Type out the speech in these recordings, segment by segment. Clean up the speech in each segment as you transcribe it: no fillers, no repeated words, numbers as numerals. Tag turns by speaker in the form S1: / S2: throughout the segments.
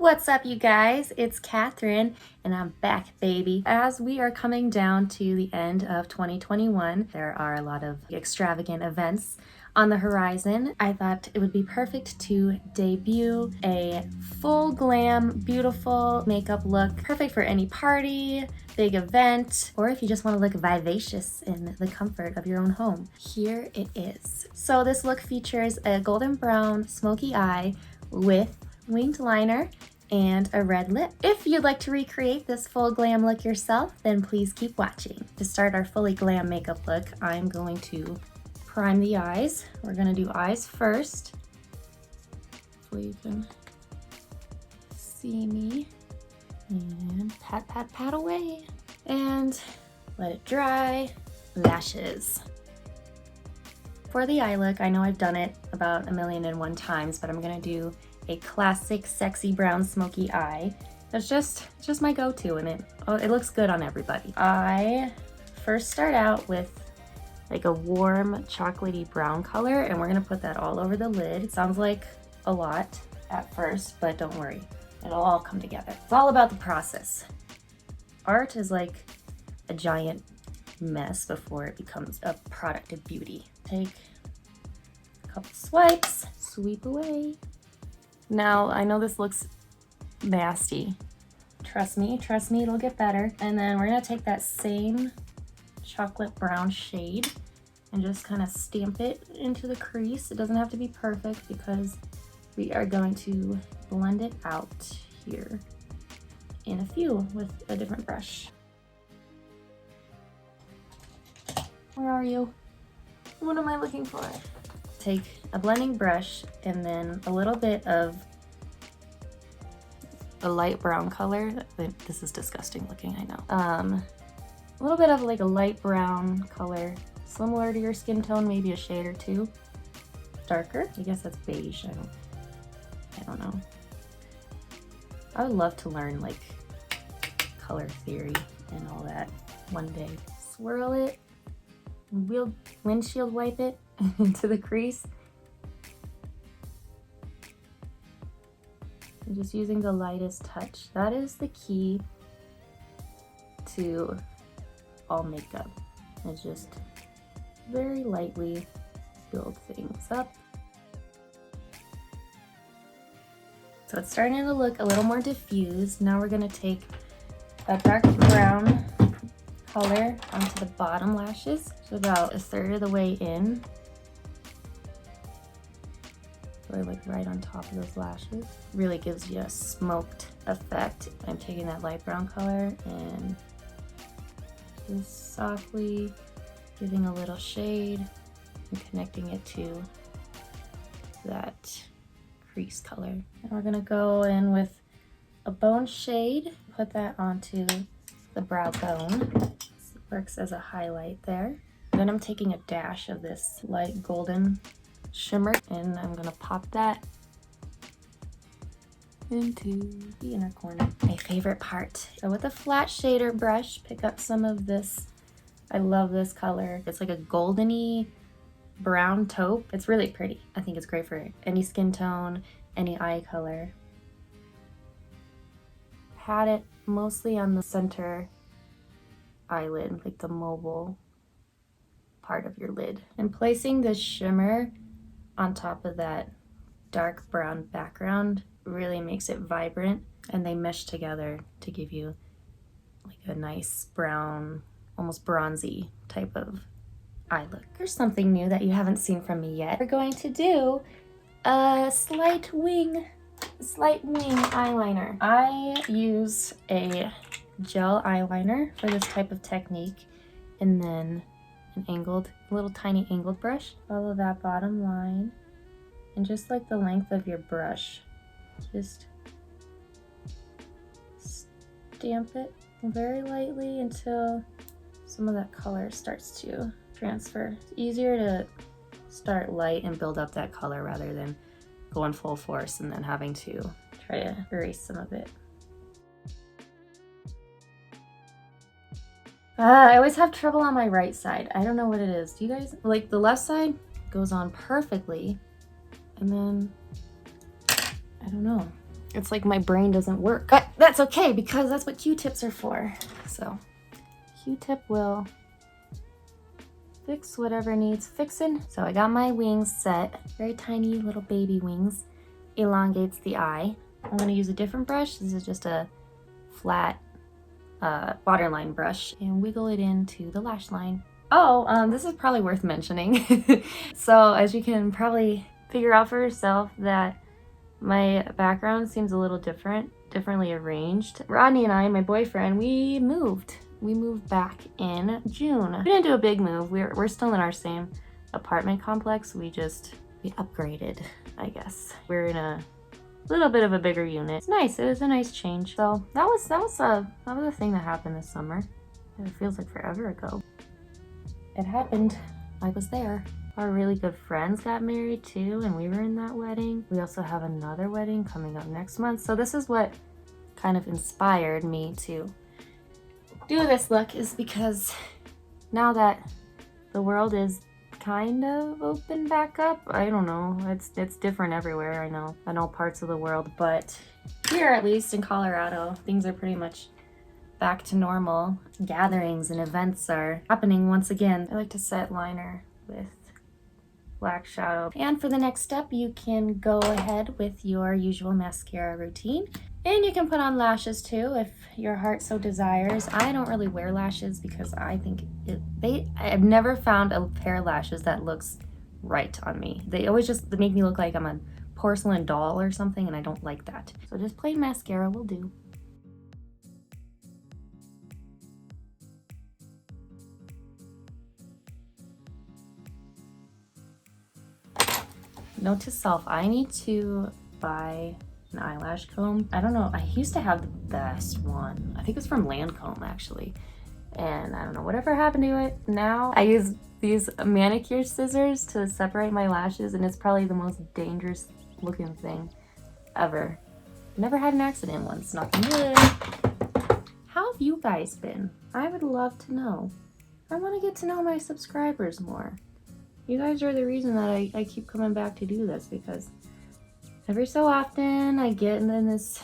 S1: What's up, you guys? It's Catherine, and I'm back, baby. As we are coming down to the end of 2021, there are a lot of extravagant events on the horizon. I thought it would be perfect to debut a full glam, beautiful makeup look, perfect for any party, big event, or if you just want to look vivacious in the comfort of your own home. Here it is. So this look features a golden brown smoky eye with winged liner and a red lip. If you'd like to recreate this full glam look yourself, then please keep watching. To start our fully glam makeup look, I'm going to prime the eyes. We're gonna do eyes first. Hopefully you can see me. And pat, pat, pat away. And let it dry. Lashes. For the eye look, I know I've done it about 1,000,001 times, but I'm gonna do a classic sexy brown smoky eye. That's just my go-to, and it looks good on everybody. I first start out with like a warm chocolatey brown color, and we're gonna put that all over the lid. It sounds like a lot at first, but don't worry, it'll all come together. It's all about the process. Art is like a giant mess before it becomes a product of beauty. Take a couple swipes, sweep away. Now, I know this looks nasty. Trust me, it'll get better. And then we're gonna take that same chocolate brown shade and just kind of stamp it into the crease. It doesn't have to be perfect because we are going to blend it out here in a few with a different brush. Where are you? What am I looking for? Take a blending brush and then a little bit of a light brown color. This is disgusting looking, I know. A little bit of like a light brown color, similar to your skin tone, maybe a shade or two. Darker, I guess that's beige, I don't know. I would love to learn like color theory and all that one day. Swirl it, windshield wipe it into the crease. I'm just using the lightest touch. That is the key to all makeup. It's just very lightly build things up. So it's starting to look a little more diffused. Now we're gonna take a dark brown color onto the bottom lashes. So about 1/3 of the way in. So like right on top of those lashes. Really gives you a smoked effect. I'm taking that light brown color and just softly giving a little shade and connecting it to that crease color. And we're gonna go in with a bone shade, put that onto the brow bone. This works as a highlight there. Then I'm taking a dash of this light golden shimmer and I'm gonna pop that into the inner corner. My favorite part. So with a flat shader brush, pick up some of this. I love this color. It's like a goldeny brown taupe. It's really pretty. I think it's great for any skin tone, any eye color. Pat it mostly on the center eyelid, like the mobile part of your lid. And placing this shimmer on top of that dark brown background really makes it vibrant, and they mesh together to give you like a nice brown, almost bronzy type of eye look. Here's something new that you haven't seen from me yet. We're going to do a slight wing eyeliner. I use a gel eyeliner for this type of technique, and then an little tiny angled brush. Follow that bottom line, and just like the length of your brush, just stamp it very lightly until some of that color starts to transfer. It's easier to start light and build up that color rather than going full force and then having to try to erase some of it. I always have trouble on my right side. I don't know what it is. Do you guys? Like the left side goes on perfectly, and then I don't know. It's like my brain doesn't work. But that's okay because that's what Q-tips are for. So Q-tip will fix whatever needs fixing. So I got my wings set. Very tiny little baby wings. Elongates the eye. I'm gonna use a different brush. This is just a flat waterline brush and wiggle it into the lash line. Oh, this is probably worth mentioning. So as you can probably figure out for yourself that my background seems a little differently arranged. Rodney and I, my boyfriend, we moved back in June. We didn't do a big move. We're still in our same apartment complex. We upgraded, I guess. We're in a little bit of a bigger unit. It's nice. It was a nice change. So that was a thing that happened this summer. It feels like forever ago. It happened. I was there. Our really good friends got married too, and we were in that wedding. We also have another wedding coming up next month. So this is what kind of inspired me to do this look, is because now that the world is kind of open back up, I don't know, it's different everywhere. I know parts of the world, but here, at least in Colorado, things are pretty much back to normal. Gatherings and events are happening once again. I like to set liner with black shadow. And for the next step, you can go ahead with your usual mascara routine. And you can put on lashes too if your heart so desires. I don't really wear lashes because I think I've never found a pair of lashes that looks right on me. They always just make me look like I'm a porcelain doll or something, and I don't like that. So just plain mascara will do. Note to self, I need to buy an eyelash comb. I don't know, I used to have the best one. I think it's from Lancome actually. And I don't know whatever happened to it. Now I use these manicure scissors to separate my lashes, and it's probably the most dangerous looking thing ever. Never had an accident once, knocking wood. How have you guys been? I would love to know. I want to get to know my subscribers more. You guys are the reason that I keep coming back to do this, because every so often I get in this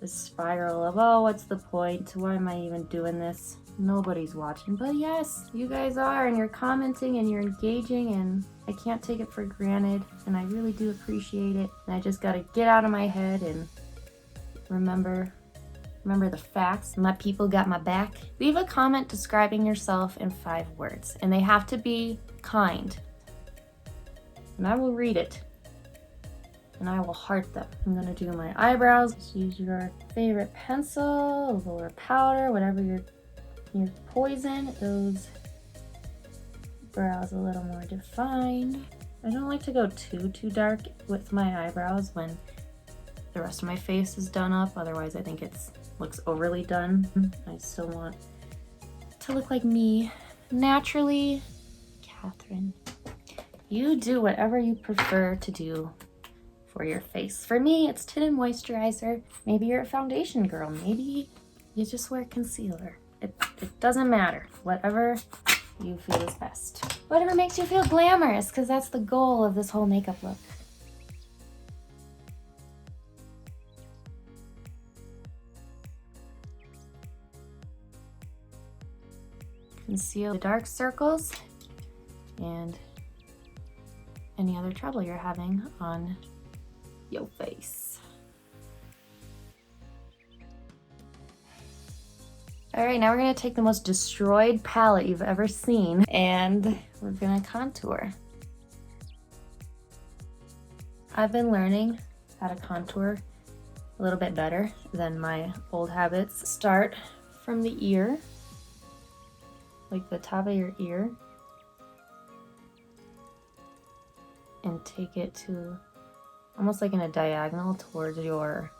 S1: spiral of, oh, what's the point? Why am I even doing this? Nobody's watching. But yes, you guys are, and you're commenting and you're engaging, and I can't take it for granted, and I really do appreciate it. And I just gotta get out of my head and remember the facts. My people got my back. Leave a comment describing yourself in 5 words, and they have to be kind. And I will read it, and I will heart them. I'm gonna do my eyebrows. Just use your favorite pencil or powder, whatever your poison. Those brows a little more defined. I don't like to go too dark with my eyebrows when the rest of my face is done up. Otherwise, I think it looks overly done. I still want to look like me naturally. Catherine. You do whatever you prefer to do for your face. For me, it's tinted moisturizer. Maybe you're a foundation girl. Maybe you just wear concealer. It doesn't matter. Whatever you feel is best. Whatever makes you feel glamorous, because that's the goal of this whole makeup look. Conceal the dark circles and any other trouble you're having on your face. All right, now we're gonna take the most destroyed palette you've ever seen, and we're gonna contour. I've been learning how to contour a little bit better than my old habits. Start from the ear, like the top of your ear, and take it to almost like in a diagonal towards your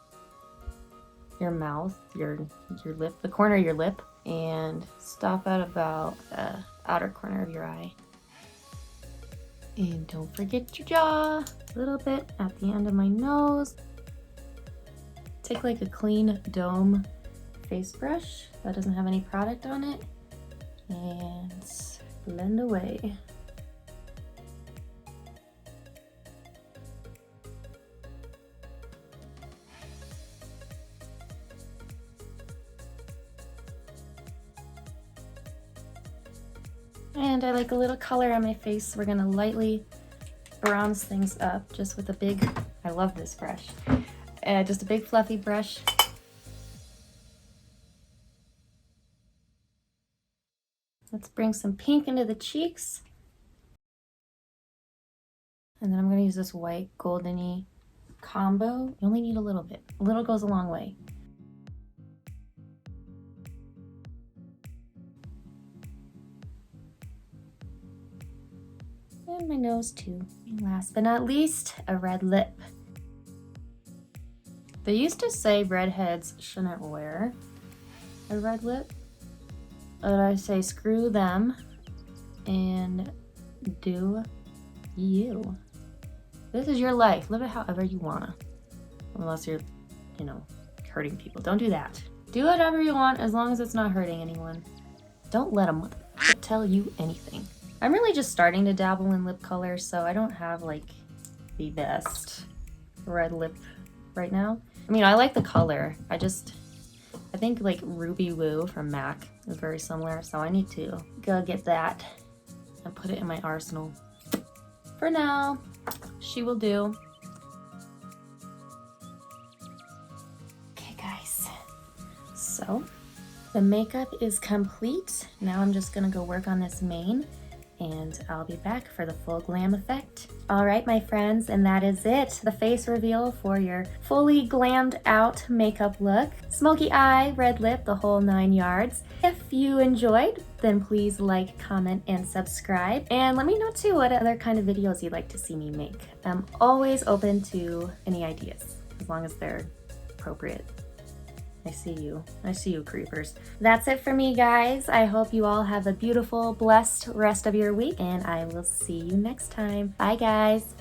S1: mouth, your lip, the corner of your lip, and stop at about the outer corner of your eye. And don't forget your jaw. A little bit at the end of my nose. Take like a clean dome face brush that doesn't have any product on it, and blend away. And I like a little color on my face. We're gonna lightly bronze things up just with a big, I love this brush. Just a big fluffy brush. Let's bring some pink into the cheeks. And then I'm gonna use this white goldeny combo. You only need a little bit. A little goes a long way. And my nose too. And last but not least, a red lip. They used to say redheads shouldn't wear a red lip, but I say screw them and do you. This is your life. Live it however you wanna. Unless you're, you know, hurting people. Don't do that. Do whatever you want as long as it's not hurting anyone. Don't let them tell you anything. I'm really just starting to dabble in lip color, so I don't have like the best red lip right now. I mean, I like the color. I think like Ruby Woo from MAC is very similar, so I need to go get that and put it in my arsenal. For now, she will do. Okay guys, so the makeup is complete. Now I'm just gonna go work on this mane and I'll be back for the full glam effect. All right, my friends, and that is it. The face reveal for your fully glammed out makeup look. Smoky eye, red lip, the whole 9 yards. If you enjoyed, then please like, comment, and subscribe. And let me know too what other kind of videos you'd like to see me make. I'm always open to any ideas, as long as they're appropriate. I see you creepers. That's it for me, guys. I hope you all have a beautiful, blessed rest of your week, and I will see you next time. Bye, guys.